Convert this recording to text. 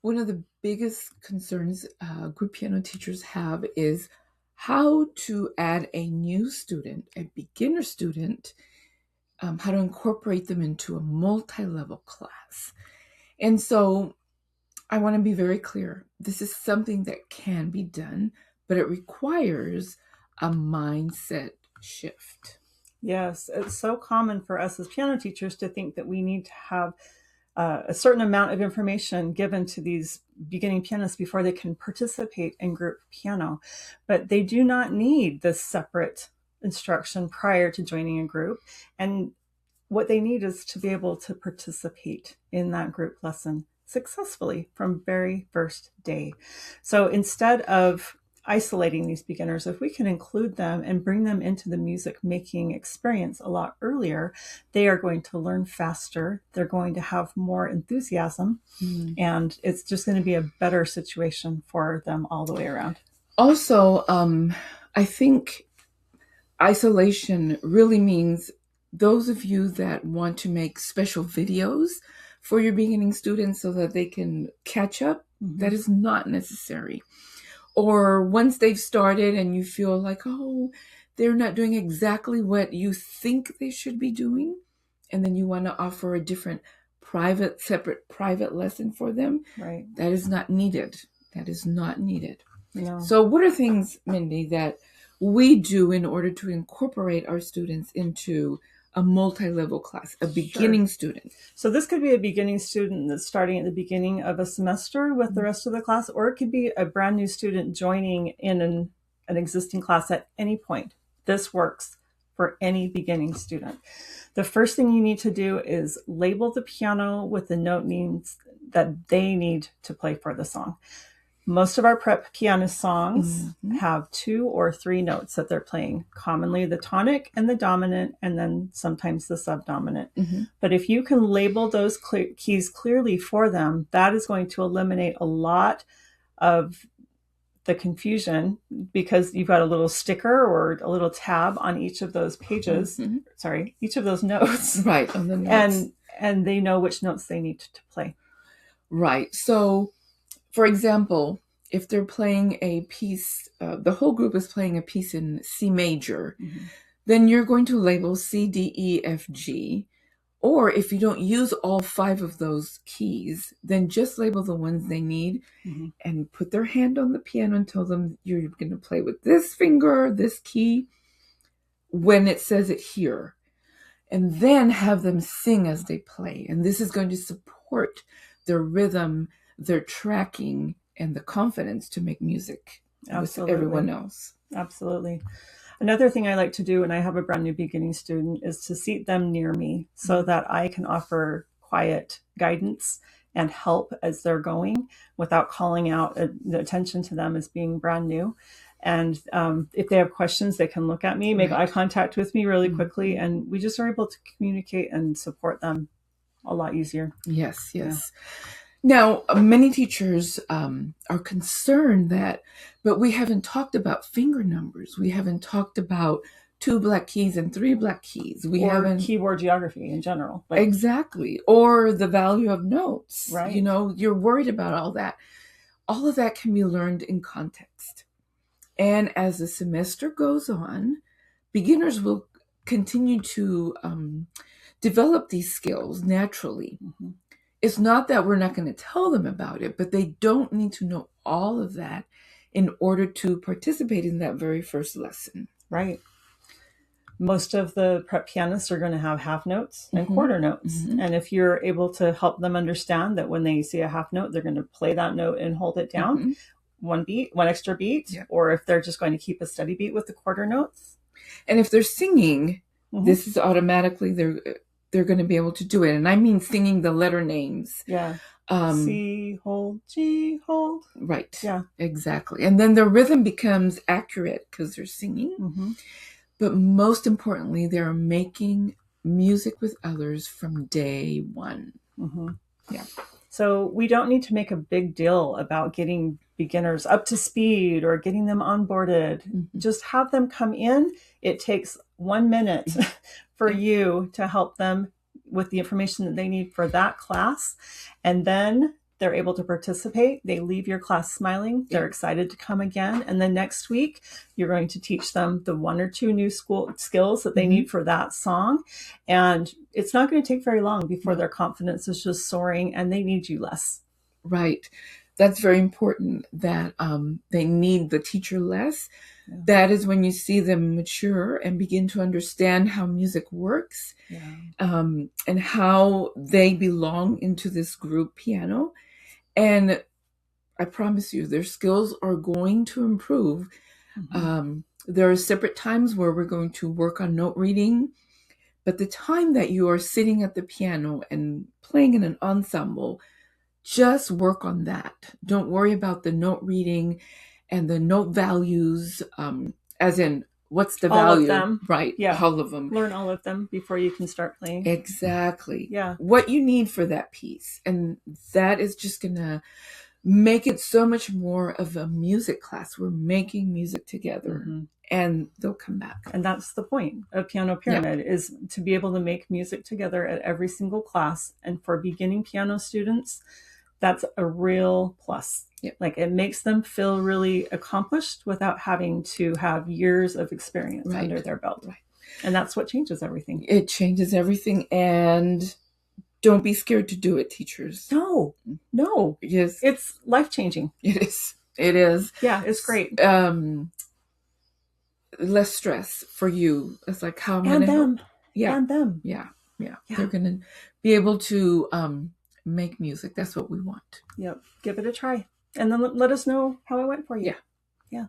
One of the biggest concerns group piano teachers have is how to add a new student, a beginner student, how to incorporate them into a multi-level class. And so I want to be very clear. This is something that can be done, but it requires a mindset shift. Yes, it's so common for us as piano teachers to think that we need to have a certain amount of information given to these beginning pianists before they can participate in group piano. But they do not need this separate instruction prior to joining a group. And what they need is to be able to participate in that group lesson successfully from very first day. So instead of isolating these beginners, if we can include them and bring them into the music making experience a lot earlier, they are going to learn faster. They're going to have more enthusiasm, and it's just going to be a better situation for them all the way around. Also, I think isolation really means those of you that want to make special videos for your beginning students so that they can catch up, that is not necessary. Or once they've started and you feel like, oh, they're not doing exactly what you think they should be doing, and then you want to offer a different separate private lesson for them, right? That is not needed. That is not needed. No. So what are things, Mindy, that we do in order to incorporate our students into a multi-level class, a beginning student? So this could be a beginning student that's starting at the beginning of a semester with the rest of the class, or it could be a brand new student joining in an existing class at any point. This works for any beginning student. The first thing you need to do is label the piano with the note names that they need to play for the song. Most of our prep piano songs have 2 or 3 notes that they're playing, commonly the tonic and the dominant, and then sometimes the subdominant. But if you can label those keys clearly for them, that is going to eliminate a lot of the confusion, because you've got a little sticker or a little tab on each of those pages, each of those notes. Right, on the notes. And they know which notes they need to play. Right. So, for example, if they're playing a piece, the whole group is playing a piece in C major, then you're going to label C, D, E, F, G. Or if you don't use all 5 of those keys, then just label the ones they need and put their hand on the piano and tell them you're going to play with this finger, this key, when it says it here. And then have them sing as they play. And this is going to support their rhythm, their tracking, and the confidence to make music with everyone else. Absolutely. Another thing I like to do when I have a brand new beginning student is to seat them near me so that I can offer quiet guidance and help as they're going without calling out the attention to them as being brand new. And if they have questions, they can look at me, make eye contact with me really quickly, and we just are able to communicate and support them a lot easier. Yes. Yeah. Now, many teachers are concerned but we haven't talked about finger numbers. We haven't talked about 2 black keys and 3 black keys. We haven't keyboard geography in general. Exactly. Or the value of notes. Right. You're worried about all that. All of that can be learned in context. And as the semester goes on, beginners will continue to develop these skills naturally. It's not that we're not going to tell them about it, but they don't need to know all of that in order to participate in that very first lesson. Right. Most of the prep pianists are going to have half notes and quarter notes. And if you're able to help them understand that when they see a half note, they're going to play that note and hold it down one extra beat, or if they're just going to keep a steady beat with the quarter notes. And if they're singing, this is automatically they're going to be able to do it. And I mean singing the letter names. Yeah. C, hold, G, hold. Right. Yeah. Exactly. And then the rhythm becomes accurate because they're singing. But most importantly, they're making music with others from day one. Yeah. So we don't need to make a big deal about getting beginners up to speed or getting them onboarded. Just have them come in. It takes 1 minute for you to help them with the information that they need for that class. And then they're able to participate. They leave your class smiling. They're excited to come again. And then next week, you're going to teach them the 1 or 2 new skills that they need for that song. And it's not going to take very long before their confidence is just soaring and they need you less. Right. That's very important, that they need the teacher less. Yeah. That is when you see them mature and begin to understand how music works, and how they belong into this group piano. And I promise you, their skills are going to improve. There are separate times where we're going to work on note reading, but the time that you are sitting at the piano and playing in an ensemble, just work on that. Don't worry about the note reading and the note values, as in what's the value. All of them. Right. Yeah. All of them. Learn all of them before you can start playing. Exactly. Yeah. What you need for that piece. And that is just going to make it so much more of a music class. We're making music together. And they'll come back. And that's the point of Piano Pyramid, is to be able to make music together at every single class. And for beginning piano students, that's a real plus. Like, it makes them feel really accomplished without having to have years of experience under their belt. And that's what changes everything. It changes everything. And don't be scared to do it, teachers. No. Yes. It's life-changing. It is. Yeah, it's great. Less stress for you. It's like, how am I and gonna them. help? Yeah. And them. Yeah. They're going to be able to make music. That's what we want. Yep. Give it a try. And then let us know how it went for you. Yeah.